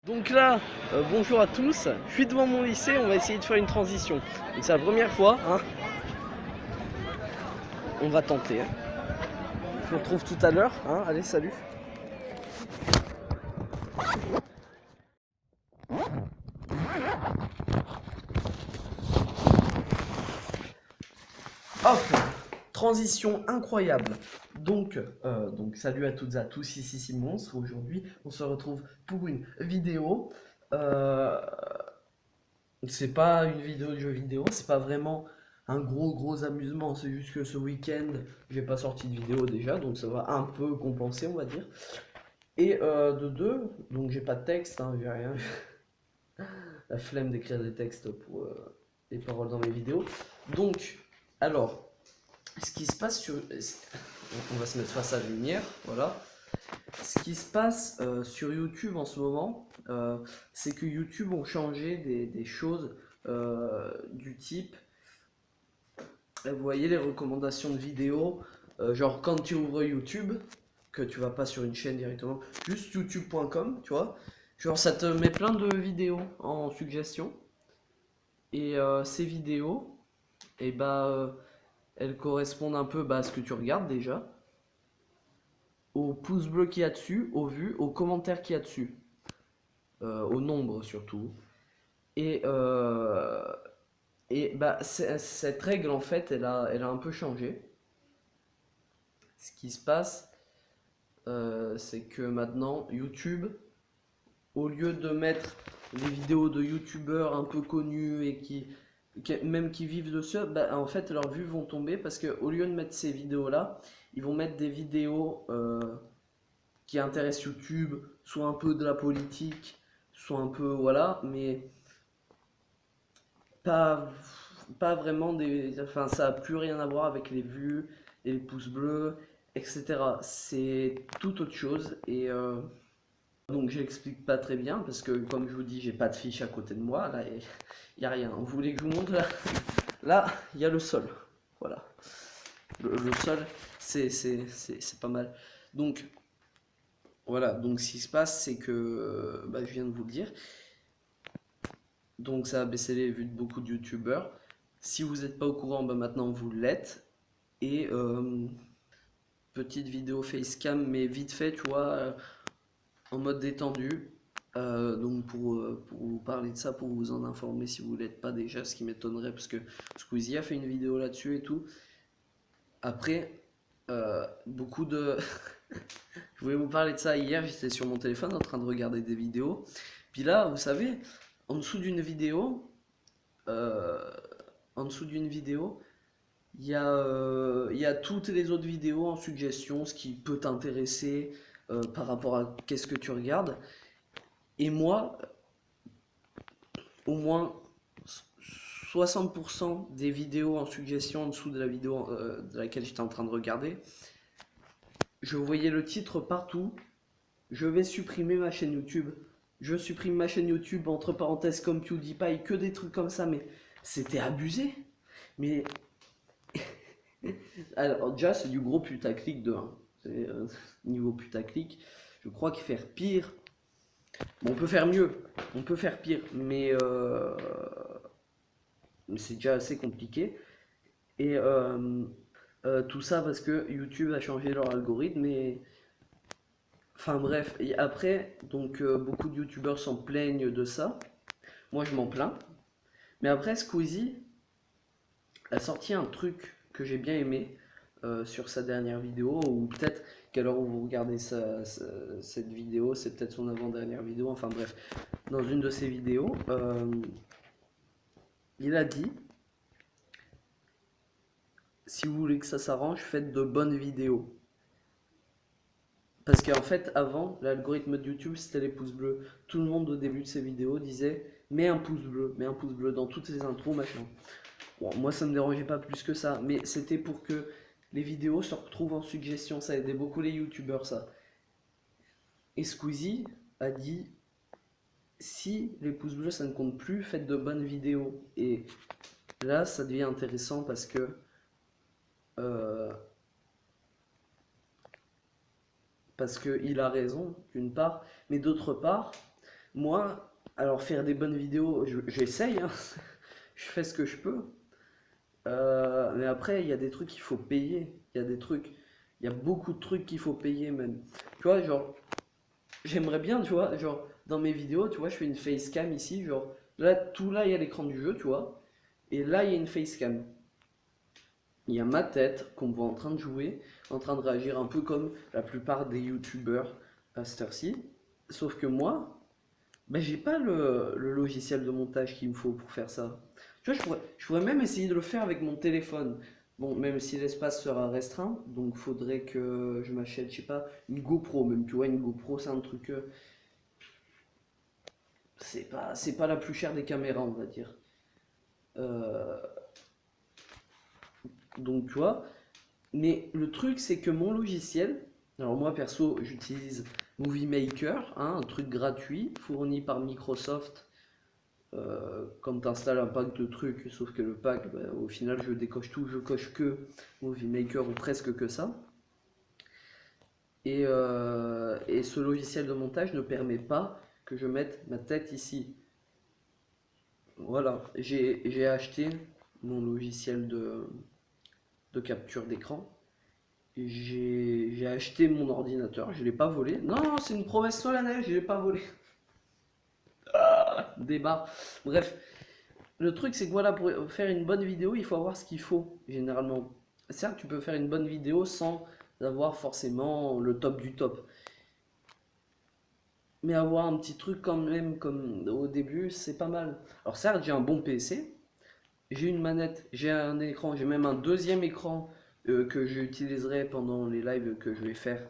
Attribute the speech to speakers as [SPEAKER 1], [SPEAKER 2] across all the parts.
[SPEAKER 1] Donc là, bonjour à tous, je suis devant mon lycée, on va essayer de faire une transition. Donc c'est la première fois, hein. On va tenter. Hein. Je vous retrouve tout à l'heure, hein. Allez, salut. Hop, transition incroyable. Donc salut à toutes et à tous, ici Simon. Aujourd'hui, on se retrouve pour une vidéo. Euh, c'est pas une vidéo de jeu vidéo, c'est pas vraiment un gros amusement. C'est juste que ce week-end, j'ai pas sorti de vidéo déjà, donc ça va un peu compenser, on va dire. Et de deux, donc j'ai pas de texte, hein, j'ai rien. La flemme d'écrire des textes pour les paroles dans mes vidéos. Donc, alors, ce qui se passe sur. On va se mettre face à la lumière, voilà. Ce qui se passe sur YouTube en ce moment, c'est que YouTube ont changé des choses du type. Vous voyez les recommandations de vidéos, genre quand tu ouvres YouTube, que tu vas pas sur une chaîne directement, juste youtube.com, tu vois. Genre ça te met plein de vidéos en suggestion. Et ces vidéos, et elles correspondent un peu à ce que tu regardes déjà, au pouce bleu qu'il y a dessus, aux vues, aux commentaires qu'il y a dessus, au nombre surtout. Et, euh, cette règle en fait, elle a un peu changé. Ce qui se passe, c'est que maintenant YouTube, au lieu de mettre des vidéos de youtubeurs un peu connus et même qui vivent de ça, en fait leurs vues vont tomber parce que au lieu de mettre ces vidéos là, ils vont mettre des vidéos qui intéressent YouTube, soit un peu de la politique, soit un peu voilà, mais pas pas vraiment des, enfin ça a plus rien à voir avec les vues et les pouces bleus, etc. C'est tout autre chose et donc j'explique pas très bien parce que comme je vous dis, j'ai pas de fiche à côté de moi. Là, il y a rien. Vous voulez que je vous montre là? Là, il y a le sol. Voilà. Le sol, c'est pas mal. Donc voilà. Donc ce qui se passe, c'est que je viens de vous le dire. Donc ça a baissé les vues de beaucoup de youtubeurs. Si vous n'êtes pas au courant, maintenant vous l'êtes. Et petite vidéo facecam, mais vite fait, tu vois, en mode détendu. Donc pour vous parler de ça, pour vous en informer si vous ne l'êtes pas déjà, ce qui m'étonnerait parce que Squeezie a fait une vidéo là-dessus et tout. Après, beaucoup de... Je voulais vous parler de ça hier, j'étais sur mon téléphone en train de regarder des vidéos. Puis là, vous savez, en dessous d'une vidéo, euh, en dessous d'une vidéo, il y a toutes les autres vidéos en suggestion, ce qui peut t'intéresser par rapport à qu'est-ce que tu regardes. Et moi, au moins 60% des vidéos en suggestion en dessous de la vidéo de laquelle j'étais en train de regarder, je voyais le titre partout. Je vais supprimer ma chaîne YouTube. Je supprime ma chaîne YouTube, entre parenthèses comme PewDiePie, que des trucs comme ça, mais c'était abusé. Mais alors, déjà, c'est du gros putaclic de 1. Niveau putaclic, je crois qu'il faire pire. Bon, on peut faire mieux, on peut faire pire, mais c'est déjà assez compliqué. Et tout ça parce que YouTube a changé leur algorithme et enfin bref, et après donc beaucoup de youtubeurs s'en plaignent de ça. Moi je m'en plains. Mais après Squeezie a sorti un truc que j'ai bien aimé sur sa dernière vidéo ou peut-être qu'à l'heure où vous regardez cette vidéo, c'est peut-être son avant-dernière vidéo, enfin bref, dans une de ses vidéos, il a dit si vous voulez que ça s'arrange, faites de bonnes vidéos. Parce qu'en fait, avant, l'algorithme de YouTube, c'était les pouces bleus. Tout le monde, au début de ses vidéos, disait mets un pouce bleu, mets un pouce bleu dans toutes ses intros, machin. Bon, moi, ça me dérangeait pas plus que ça, mais c'était pour que les vidéos se retrouvent en suggestion. Ça aidait beaucoup les YouTubeurs, ça. Et Squeezie a dit si les pouces bleus, ça ne compte plus, faites de bonnes vidéos. Et là, ça devient intéressant parce que. Euh, parce qu'il a raison, d'une part, mais d'autre part, Moi, alors faire des bonnes vidéos, j'essaye, hein. Je fais ce que je peux. Mais après, il y a des trucs qu'il faut payer. Il y a des trucs, il y a beaucoup de trucs qu'il faut payer même. Tu vois, genre, j'aimerais bien, tu vois, genre, dans mes vidéos, tu vois, je fais une facecam ici, genre, là, tout là, il y a l'écran du jeu, tu vois, et là, il y a une facecam. Il y a ma tête qu'on voit en train de jouer, en train de réagir un peu comme la plupart des youtubeurs à cette heure-ci. Sauf que moi, ben, j'ai pas le logiciel de montage qu'il me faut pour faire ça. Tu vois, je pourrais même essayer de le faire avec mon téléphone. Bon, même si l'espace sera restreint, donc faudrait que je m'achète, je sais pas, une GoPro même. Tu vois, une GoPro, c'est un truc, c'est pas la plus chère des caméras, on va dire. Euh, donc, tu vois, mais le truc, c'est que mon logiciel, alors moi perso, j'utilise Movie Maker, hein, un truc gratuit fourni par Microsoft. Quand tu installes un pack de trucs, sauf que le pack, bah, au final, je décoche tout, je coche que Movie Maker ou presque que ça. Et ce logiciel de montage ne permet pas que je mette ma tête ici. Voilà, j'ai acheté mon logiciel de capture d'écran. J'ai acheté mon ordinateur, je ne l'ai pas volé. Non, non, c'est une promesse solennelle, je ne l'ai pas volé. Débat. Bref, le truc, c'est que voilà, pour faire une bonne vidéo, il faut avoir ce qu'il faut, généralement. Certes, tu peux faire une bonne vidéo sans avoir forcément le top du top. Mais avoir un petit truc quand même, comme au début, c'est pas mal. Alors certes, j'ai un bon PC, j'ai une manette, j'ai un écran, j'ai même un deuxième écran que j'utiliserai pendant les lives que je vais faire.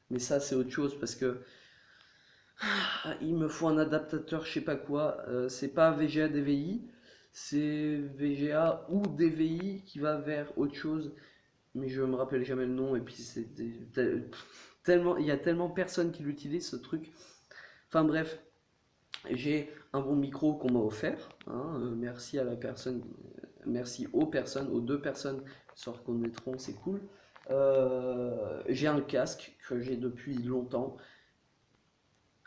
[SPEAKER 1] Mais ça, c'est autre chose parce que il me faut un adaptateur, je sais pas quoi. C'est pas VGA DVI, c'est VGA ou DVI qui va vers autre chose, mais je me rappelle jamais le nom. Et puis tellement, il y a tellement personne qui l'utilise ce truc. Enfin bref, j'ai un bon micro qu'on m'a offert, hein. Merci à la personne, merci aux personnes, aux deux personnes qui se reconnaîtront, c'est cool. J'ai un casque que j'ai depuis longtemps.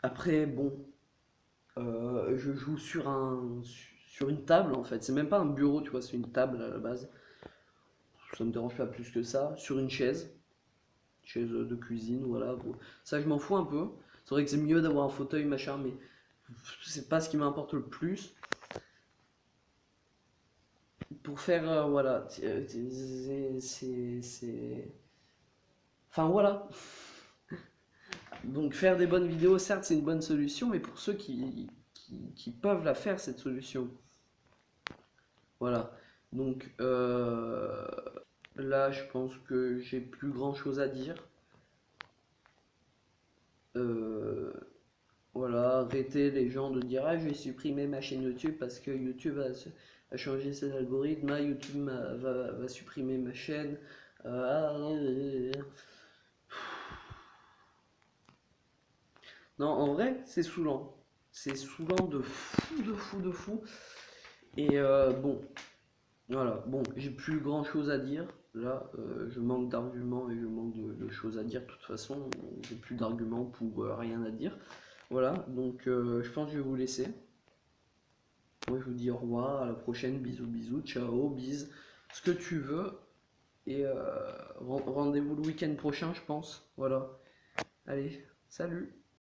[SPEAKER 1] Après, bon, je joue sur une table en fait. C'est même pas un bureau, tu vois, c'est une table à la base. Ça me dérange pas plus que ça. Sur une chaise de cuisine, voilà. Bon. Ça, je m'en fous un peu. C'est vrai que c'est mieux d'avoir un fauteuil, machin, mais c'est pas ce qui m'importe le plus. Pour faire, voilà, Enfin voilà. Donc faire des bonnes vidéos, certes, c'est une bonne solution, mais pour ceux qui peuvent la faire, cette solution. Voilà. Donc là, je pense que j'ai plus grand chose à dire. Euh, voilà, arrêtez les gens de dire ah je vais supprimer ma chaîne YouTube parce que YouTube a changé ses algorithmes, ah, YouTube va supprimer ma chaîne. Non, en vrai, c'est saoulant. C'est saoulant de fou, de fou, de fou. Et bon, voilà, bon, j'ai plus grand chose à dire. Là, je manque d'arguments et je manque de choses à dire. De toute façon, j'ai plus d'arguments pour rien à dire. Voilà, donc je pense que je vais vous laisser. Moi, je vous dis au revoir, à la prochaine, bisous, bisous, ciao, bise, ce que tu veux. Et rendez-vous le week-end prochain, je pense. Voilà. Allez, salut!